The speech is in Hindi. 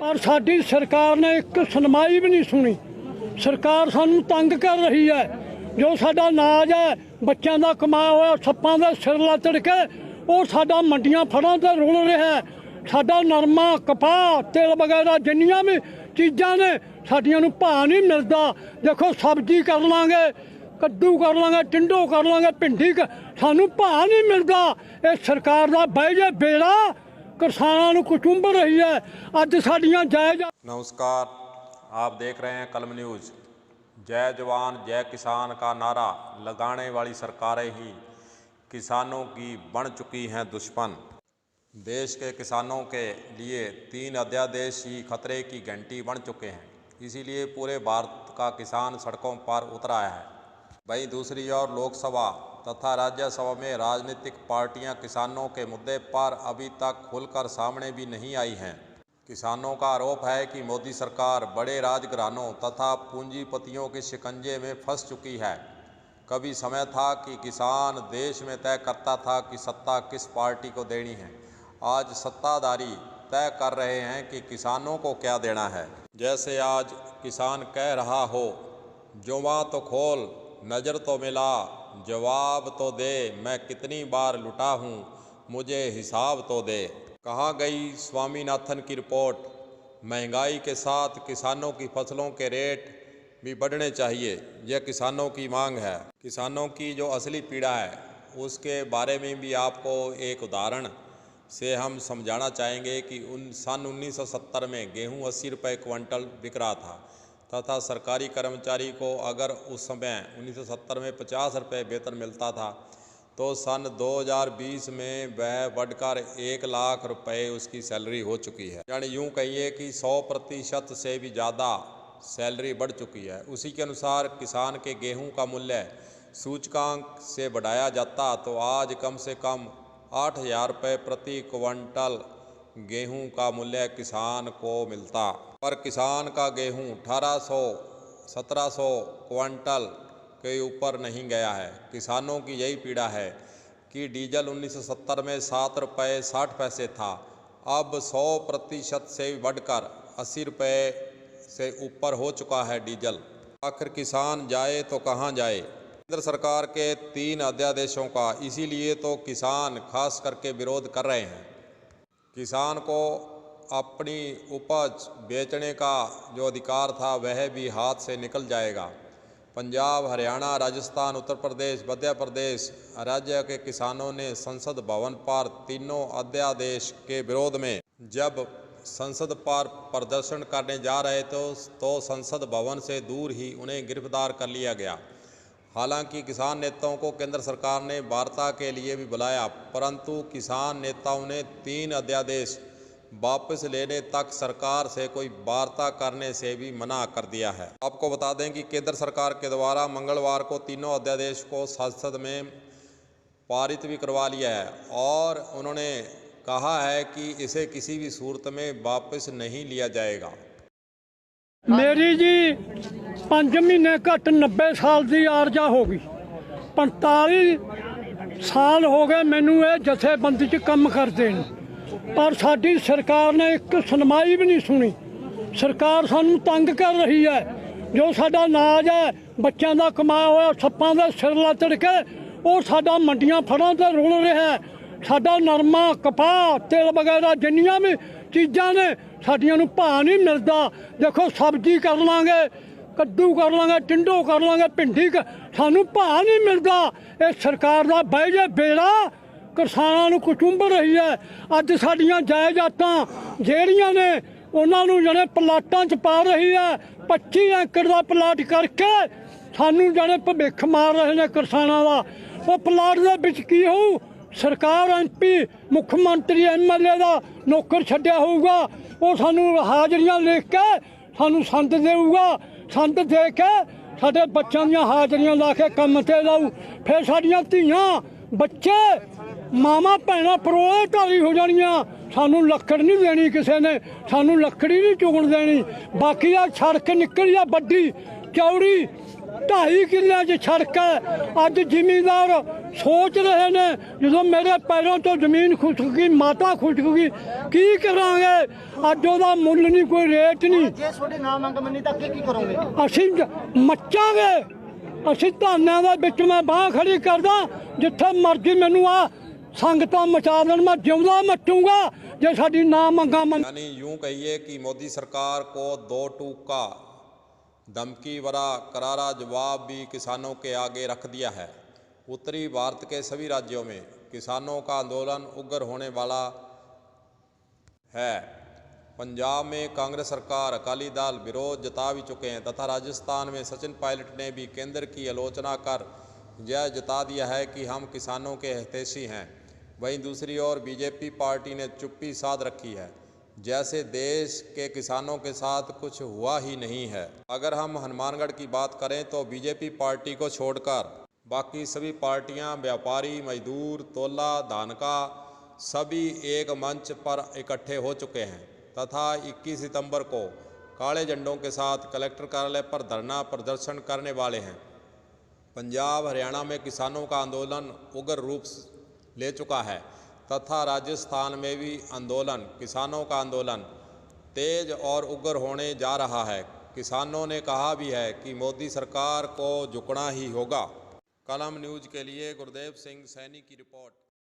पर साडी सरकार ने एक सुनवाई भी नहीं सुनी। सरकार सानू तंग कर रही है। जो साडा नाज है बच्चों का कमाया हुआ सप्पां दे सिर लतड़ के वो साडा मंडियां फड़ां ते रुल रहा है। साडा नरमा कपाह तेल वगैरह जिन्नियां भी चीज़ां ने साडियां नूं भाव नहीं मिलता। देखो सब्जी कर लांगे, कद्दू कर लांगे, टिंडो कर लांगे, भिंडी सानू भाव नहीं मिलता। ये सरकार का बह जे बेड़ा किसानों नूं कुचुंब रही है। अज साडियां जायज़। नमस्कार, आप देख रहे हैं कलम न्यूज़। जय जवान जय किसान का नारा लगाने वाली सरकारें ही किसानों की बन चुकी हैं दुश्मन। देश के किसानों के लिए 3 अध्यादेश ही खतरे की घंटी बन चुके हैं। इसीलिए पूरे भारत का किसान सड़कों पर उतर आया है। वहीं दूसरी ओर लोकसभा तथा राज्यसभा में राजनीतिक पार्टियां किसानों के मुद्दे पर अभी तक खुलकर सामने भी नहीं आई हैं। किसानों का आरोप है कि मोदी सरकार बड़े राजघरानों तथा पूंजीपतियों के शिकंजे में फंस चुकी है। कभी समय था कि किसान देश में तय करता था कि सत्ता किस पार्टी को देनी है। आज सत्ताधारी तय कर रहे हैं कि किसानों को क्या देना है। जैसे आज किसान कह रहा हो, जुबां तो खोल नज़र तो मिला, जवाब तो दे, मैं कितनी बार लुटा हूँ, मुझे हिसाब तो दे। कहाँ गई स्वामीनाथन की रिपोर्ट? महंगाई के साथ किसानों की फसलों के रेट भी बढ़ने चाहिए, यह किसानों की मांग है। किसानों की जो असली पीड़ा है उसके बारे में भी आपको एक उदाहरण से हम समझाना चाहेंगे कि सन 1970 में गेहूं 80 रुपये क्विंटल बिक रहा था तथा सरकारी कर्मचारी को अगर उस समय 1970 में 50 रुपये वेतन मिलता था तो सन 2020 में वह बढ़कर 1 लाख रुपए उसकी सैलरी हो चुकी है। यानी यूँ कहिए कि 100% से भी ज़्यादा सैलरी बढ़ चुकी है। उसी के अनुसार किसान के गेहूं का मूल्य सूचकांक से बढ़ाया जाता तो आज कम से कम 8,000 रुपये प्रति क्विंटल गेहूं का मूल्य किसान को मिलता। पर किसान का गेहूं 1800-1700 क्विंटल के ऊपर नहीं गया है। किसानों की यही पीड़ा है कि डीजल 1970 में 7 रुपये 60 पैसे था, अब 100% से बढ़कर 80 रुपये से ऊपर हो चुका है डीजल। आखिर किसान जाए तो कहाँ जाए? केंद्र सरकार के 3 अध्यादेशों का इसीलिए तो किसान खास करके विरोध कर रहे हैं। किसान को अपनी उपज बेचने का जो अधिकार था वह भी हाथ से निकल जाएगा। पंजाब, हरियाणा, राजस्थान, उत्तर प्रदेश, मध्य प्रदेश राज्य के किसानों ने संसद भवन पर तीनों अध्यादेश के विरोध में जब संसद पर प्रदर्शन करने जा रहे तो संसद भवन से दूर ही उन्हें गिरफ्तार कर लिया गया। हालांकि किसान नेताओं को केंद्र सरकार ने वार्ता के लिए भी बुलाया, परंतु किसान नेताओं ने 3 अध्यादेश वापस लेने तक सरकार से कोई वार्ता करने से भी मना कर दिया है। आपको बता दें कि केंद्र सरकार के द्वारा मंगलवार को तीनों अध्यादेश को संसद में पारित भी करवा लिया है और उन्होंने कहा है कि इसे किसी भी सूरत में वापस नहीं लिया जाएगा। मेरी जी 5 महीने घट 90 साल की आरजा हो गई। 45 साल हो गए मैनू ये जथेबंदी च काम करते हैं, पर साडी सरकार ने एक सुनवाई भी नहीं सुनी। सरकार सानू तंग कर रही है। जो साडा नाज है बच्चों का कमाया हुआ सप्पां दे सिर लतड़ के वो साडा मंडियां फड़ां ते रुल रहा है। साडा नरमा कपाह तेल वगैरह जिन्नियां भी चीज़ां ने साडियां नूं भाव नहीं मिलता। देखो सब्जी कर लांगे, कद्दू कर लांगे, टिंडो कर लांगे, भिंडी सानू भाव नहीं मिलता। ये सरकार का बह जे बेड़ा किसानों नूं कुचुंब रही है। अज साडियां जायदादां ਜਿਹੜੀਆਂ ने उन्होंने जने प्लाटां च पा रही है। 25 एकड़ का प्लाट करके सानू जने भविख मार रहे हैं किसानों का। वो प्लाट दे विच की होऊ? सरकार MP मुख्यमंत्री MLA का नौकर छड्डिया होऊगा, वो सानू हाजरियां लिख के सानू संद देऊगा। संद दे के साडे बच्चों दी हाजरियां ला के काम ते लाऊ। फिर साडियां धीआं बच्चे मामा भैणां परोए ढाली हो जानियां। सानू लकड़ नहीं देनी किसी ने, सानू लकड़ी नहीं चुगण देनी। बाकी आ सड़क निकली आ बड्डी चौड़ी 2.5 ਕਿੱਲਿਆਂ 'ਚ ਸੜਕ ਹੈ। ਅੱਜ ਜ਼ਿਮੀਂਦਾਰ ਸੋਚ ਰਹੇ ਨੇ ਜਦੋਂ ਮੇਰੇ ਪੈਰੋਂ ਤੋਂ ਜ਼ਮੀਨ ਖੁਸਕ ਗਈ, ਮਾਤਾ ਖੁਸਕ ਗਈ, ਕੀ ਕਰਾਂਗੇ? ਅੱਜ ਉਹਦਾ ਮੁੱਲ ਨਹੀਂ, ਕੋਈ ਰੇਟ ਨਹੀਂ। ਜੇ ਤੁਹਾਡੀ ਨਾ ਮੰਗ ਮੰਨੀ ਤਾਂ ਕੀ ਕਰੋਗੇ? ਅਸੀਂ ਮੱਚਾਂਗੇ। ਅਸੀਂ ਧਾਨਾਂ ਦੇ ਵਿੱਚ ਮੈਂ ਬਾਂਹ ਖੜੀ ਕਰਦਾ, ਜਿੱਥੇ ਮਰਜ਼ੀ ਮੈਨੂੰ ਆ ਸੰਗਤਾਂ ਮਚਾ ਦੇਣ, ਮੈਂ ਜਿਉਂਦਾ ਮੱਚੂਗਾ ਜੇ ਸਾਡੀ ਨਾ ਮੰਗਾ ਮੰਨ। यानी यूं कहिए कि मोदी सरकार को दो टूक का धमकी भरा करारा जवाब भी किसानों के आगे रख दिया है। उत्तरी भारत के सभी राज्यों में किसानों का आंदोलन उग्र होने वाला है। पंजाब में कांग्रेस सरकार, अकाली दल विरोध जता भी चुके हैं तथा राजस्थान में सचिन पायलट ने भी केंद्र की आलोचना कर यह जता दिया है कि हम किसानों के हितैषी हैं। वहीं दूसरी ओर बीजेपी पार्टी ने चुप्पी साध रखी है, जैसे देश के किसानों के साथ कुछ हुआ ही नहीं है। अगर हम हनुमानगढ़ की बात करें तो बीजेपी पार्टी को छोड़कर बाकी सभी पार्टियां, व्यापारी, मजदूर, तोला, धानका सभी एक मंच पर इकट्ठे हो चुके हैं तथा 21 सितंबर को काले झंडों के साथ कलेक्टर कार्यालय पर धरना प्रदर्शन करने वाले हैं। पंजाब, हरियाणा में किसानों का आंदोलन उग्र रूप ले चुका है तथा राजस्थान में भी आंदोलन, किसानों का आंदोलन तेज और उग्र होने जा रहा है। किसानों ने कहा भी है कि मोदी सरकार को झुकना ही होगा। कलम न्यूज़ के लिए गुरदेव सिंह सैनी की रिपोर्ट।